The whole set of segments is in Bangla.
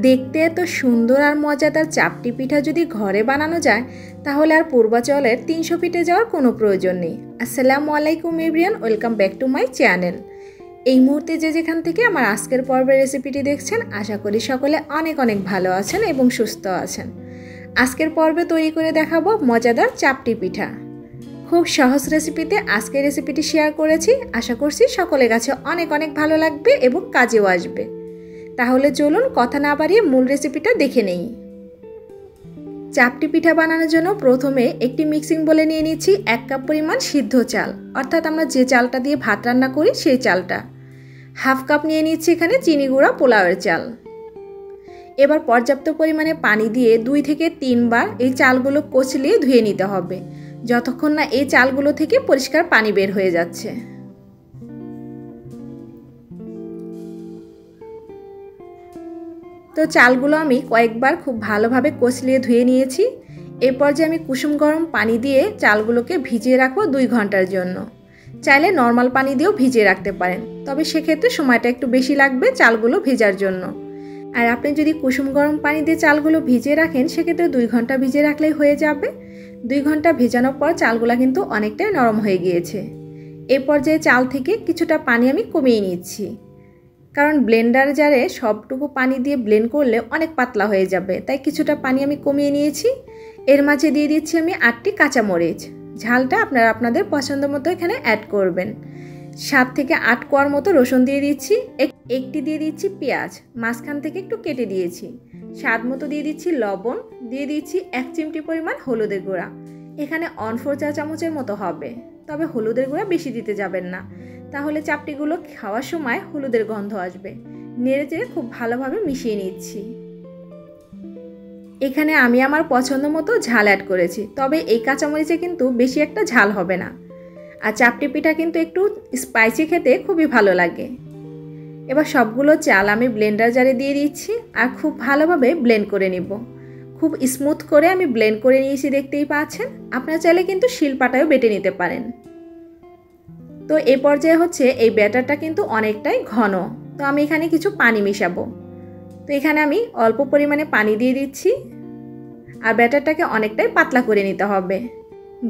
দেখতে এত সুন্দর আর মজাদার চাপটি পিঠা যদি ঘরে বানানো যায় তাহলে আর পূর্বাচলের 300 ফিটে যাওয়ার কোনো প্রয়োজন নেই। আসসালামু আলাইকুম everyone, welcome back to my channel. এই মুহূর্তে যে যেখান থেকে আমার আজকের পর্বের রেসিপিটি দেখছেন, আশা করি সকলে অনেক অনেক ভালো আছেন এবং সুস্থ আছেন। আজকের পর্বে তৈরি করে দেখাবো মজাদার চাপটি পিঠা। খুব সহজ রেসিপিতে আজকের রেসিপিটি শেয়ার করেছি। আশা করছি সকলের কাছে অনেক অনেক ভালো লাগবে এবং কাজেও আসবে। তাহলে চলুন কথা না বাড়িয়ে মূল রেসিপিটা দেখে নেই। চাপটি পিঠা বানানোর জন্য প্রথমে একটি মিক্সিং বলে নিয়ে নিচ্ছি 1 কাপ পরিমাণ সিদ্ধ চাল, অর্থাৎ আমরা যে চালটা দিয়ে ভাত রান্না করি সেই চালটা। 1/2 কাপ নিয়ে নিচ্ছি এখানে চিনি গুঁড়া পোলাওয়ের চাল। এবার পর্যাপ্ত পরিমাণে পানি দিয়ে 2 থেকে 3 বার এই চালগুলো কচলিয়ে ধুয়ে নিতে হবে, যতক্ষণ না এই চালগুলো থেকে পরিষ্কার পানি বের হয়ে যাচ্ছে। তো চালগুলো আমি কয়েকবার খুব ভালোভাবে কচলিয়ে ধুয়ে নিয়েছি। এরপর যে আমি কুসুম গরম পানি দিয়ে চালগুলোকে ভিজিয়ে রাখবো 2 ঘন্টার জন্য। চাইলে নর্মাল পানি দিয়েও ভিজিয়ে রাখতে পারেন, তবে সেক্ষেত্রে সময়টা একটু বেশি লাগবে চালগুলো ভেজার জন্য। আর আপনি যদি কুসুম গরম পানি দিয়ে চালগুলো ভিজিয়ে রাখেন সেক্ষেত্রে 2 ঘন্টা ভিজিয়ে রাখলেই হয়ে যাবে। 2 ঘন্টা ভেজানোর পর চালগুলো কিন্তু অনেকটাই নরম হয়ে গিয়েছে। এই পর্যায়ে চাল থেকে কিছুটা পানি আমি কমিয়ে নিচ্ছি, কারণ ব্লেন্ডার জারে সবটুকু পানি দিয়ে ব্লেন্ড করলে অনেক পাতলা হয়ে যাবে, তাই কিছুটা পানি আমি কমিয়ে নিয়েছি। এর মাঝে দিয়ে দিচ্ছি আমি 8টি কাঁচামরিচ। ঝালটা আপনারা আপনাদের পছন্দ মতো এখানে অ্যাড করবেন। 7 থেকে 8 কোয়ার মতো রসুন দিয়ে দিচ্ছি। একটি দিয়ে দিচ্ছি পেঁয়াজ, মাঝখান থেকে একটু কেটে দিয়েছি। স্বাদ মতো দিয়ে দিচ্ছি লবণ, দিয়ে দিচ্ছি 1 চিমটি পরিমাণ হলুদের গুঁড়া। এখানে 1/4 চা চামচের মতো হবে, তবে হলুদের গুঁড়া বেশি দিতে যাবেন না, তাহলে চাপটিগুলো খাওয়ার সময় হলুদের গন্ধ আসবে। নেড়ে চেড়ে খুব ভালোভাবে মিশিয়ে নিচ্ছি। এখানে আমি আমার পছন্দ মতো ঝাল অ্যাড করেছি, তবে এই কাঁচামরিচে কিন্তু বেশি একটা ঝাল হবে না। আর চাপটি পিঠা কিন্তু একটু স্পাইসি খেতে খুবই ভালো লাগে। এবার সবগুলো চাল আমি ব্লেন্ডার জারে দিয়ে দিচ্ছি আর খুব ভালোভাবে ব্লেন্ড করে নিব। খুব স্মুথ করে আমি ব্লেন্ড করে নিয়েছি, দেখতেই পাচ্ছেন। আপনারা চাইলে কিন্তু শিলপাটায়ও বেটে নিতে পারেন। তো এই পর্যায়ে হচ্ছে এই ব্যাটারটা কিন্তু অনেকটাই ঘন, তো আমি এখানে কিছু পানি মেশাবো। তো এখানে আমি অল্প পরিমাণে পানি দিয়ে দিচ্ছি আর ব্যাটারটাকে অনেকটাই পাতলা করে নিতে হবে।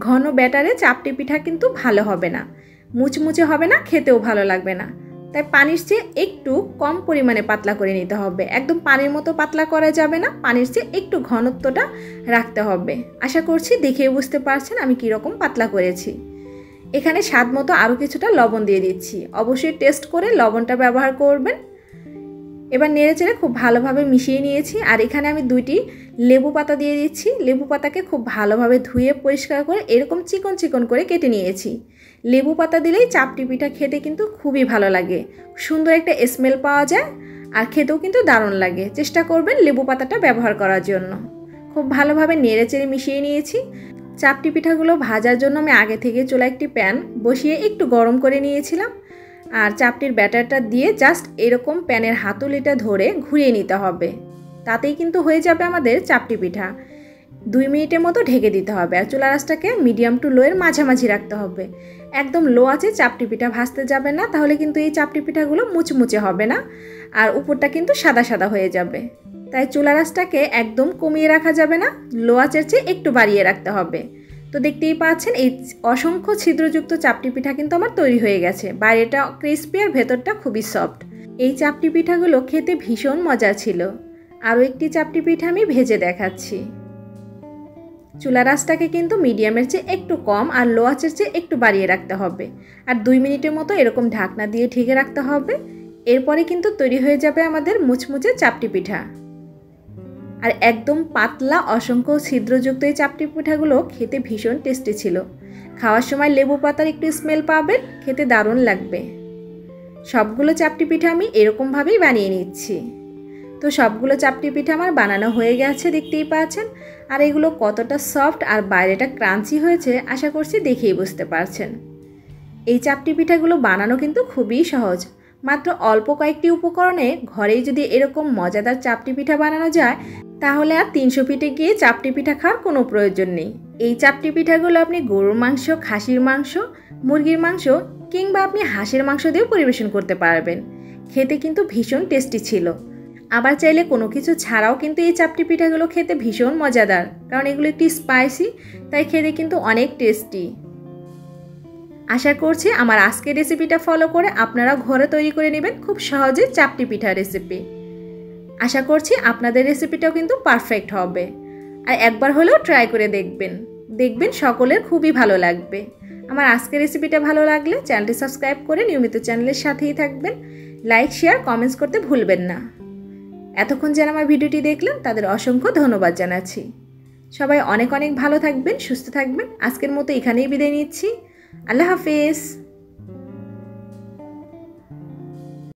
ঘন ব্যাটারে চাপটি পিঠা কিন্তু ভালো হবে না, মুচমুচে হবে না, খেতেও ভালো লাগবে না। তাই পানির চেয়ে একটু কম পরিমাণে পাতলা করে নিতে হবে। একদম পানির মতো পাতলা করা যাবে না, পানির চেয়ে একটু ঘনত্বটা রাখতে হবে। আশা করছি দেখেই বুঝতে পারছেন আমি কীরকম পাতলা করেছি। এখানে স্বাদ মতো আরও কিছুটা লবণ দিয়ে দিচ্ছি। অবশ্যই টেস্ট করে লবণটা ব্যবহার করবেন। এবার নেড়েচেড়ে খুব ভালোভাবে মিশিয়ে নিয়েছি। আর এখানে আমি 2টি লেবু পাতা দিয়ে দিচ্ছি। লেবু পাতাকে খুব ভালোভাবে ধুয়ে পরিষ্কার করে এরকম চিকন চিকন করে কেটে নিয়েছি। লেবু পাতা দিলেই চাপটি পিঠা খেতে কিন্তু খুবই ভালো লাগে, সুন্দর একটা স্মেল পাওয়া যায় আর খেতেও কিন্তু দারুণ লাগে। চেষ্টা করবেন লেবু পাতাটা ব্যবহার করার জন্য। খুব ভালোভাবে নেড়েচেড়ে মিশিয়ে নিয়েছি। চাপটি পিঠাগুলো ভাজার জন্য আমি আগে থেকে চুলায় একটি প্যান বসিয়ে একটু গরম করে নিয়েছিলাম। আর চাপটির ব্যাটারটা দিয়ে জাস্ট এরকম প্যানের হাতলিটা ধরে ঘুরিয়ে নিতে হবে, তাতেই কিন্তু হয়ে যাবে আমাদের চাপটি পিঠা। 2 মিনিটের মতো ঢেকে দিতে হবে আর চুলার আঁচটাকে মিডিয়াম টু লো এর মাঝামাঝি রাখতে হবে। একদম লো আছে চাপটি পিঠা ভাজতে যাবে না, তাহলে কিন্তু এই চাপটি পিঠাগুলো মুচমুচে হবে না আর উপরটা কিন্তু সাদা সাদা হয়ে যাবে। তাই চুলার আঁচটাকে একদম কমিয়ে রাখা যাবে না, লো আঁচের চেয়ে একটু বাড়িয়ে রাখতে হবে। তো দেখতেই পাচ্ছেন এই অসংখ্য ছিদ্রযুক্ত চাপটি পিঠা কিন্তু আমার তৈরি হয়ে গেছে। বাইরেটা ক্রিস্পি আর ভেতরটা খুবই সফট। এই চাপটি পিঠাগুলো খেতে ভীষণ মজার ছিল। আরও একটি চাপটি পিঠা আমি ভেজে দেখাচ্ছি। চুলার আঁচটাকে কিন্তু মিডিয়ামের চেয়ে একটু কম আর লো আঁচের চেয়ে একটু বাড়িয়ে রাখতে হবে আর 2 মিনিটের মতো এরকম ঢাকনা দিয়ে ঢেকে রাখতে হবে। এরপরে কিন্তু তৈরি হয়ে যাবে আমাদের মুচমুচে চাপটি পিঠা। আর একদম পাতলা অসংখ্য ছিদ্রযুক্ত এই চাপটি পিঠাগুলো খেতে ভীষণ টেস্টি ছিল। খাওয়ার সময় লেবু পাতার একটু স্মেল পাবেন, খেতে দারুণ লাগবে। সবগুলো চাপটি পিঠা আমি এরকমভাবেই বানিয়ে নিচ্ছি। তো সবগুলো চাপটি পিঠা আমার বানানো হয়ে গেছে, দেখতেই পাচ্ছেন। আর এগুলো কতটা সফট আর বাইরেটা ক্রাঞ্চি হয়েছে আশা করছি দেখেই বুঝতে পারছেন। এই চাপটি পিঠাগুলো বানানো কিন্তু খুবই সহজ। মাত্র অল্প কয়েকটি উপকরণে ঘরেই যদি এরকম মজাদার চাপটি পিঠা বানানো যায় তাহলে আর 300 ফিটে গিয়ে চাপটি পিঠা খাওয়ার কোনো প্রয়োজন নেই। এই চাপটি পিঠাগুলো আপনি গরুর মাংস, খাসির মাংস, মুরগির মাংস কিংবা আপনি হাঁসের মাংস দিয়েও পরিবেশন করতে পারবেন। খেতে কিন্তু ভীষণ টেস্টি ছিল। আবার চাইলে কোনো কিছু ছাড়াও কিন্তু এই চাপটি পিঠাগুলো খেতে ভীষণ মজাদার, কারণ এগুলো একটু স্পাইসি, তাই খেতে কিন্তু অনেক টেস্টি। আশা করছি আমার আজকের রেসিপিটা ফলো করে আপনারা ঘরে তৈরি করে নেবেন খুব সহজে চাপটি পিঠা রেসিপি। আশা করছি আপনাদের রেসিপিটাও কিন্তু পারফেক্ট হবে, আর একবার হলেও ট্রাই করে দেখবেন সকলের খুবই ভালো লাগবে। আমার আজকের রেসিপিটা ভালো লাগলে চ্যানেলটি সাবস্ক্রাইব করে নিয়মিত চ্যানেলের সাথেই থাকবেন। লাইক, শেয়ার, কমেন্টস করতে ভুলবেন না। এতক্ষণ যারা আমার ভিডিওটি দেখলেন তাদের অসংখ্য ধন্যবাদ জানাচ্ছি। সবাই অনেক অনেক ভালো থাকবেন, সুস্থ থাকবেন। আজকের মতো এখানেই বিদায় নিচ্ছি। আল্লাহ হাফেজ।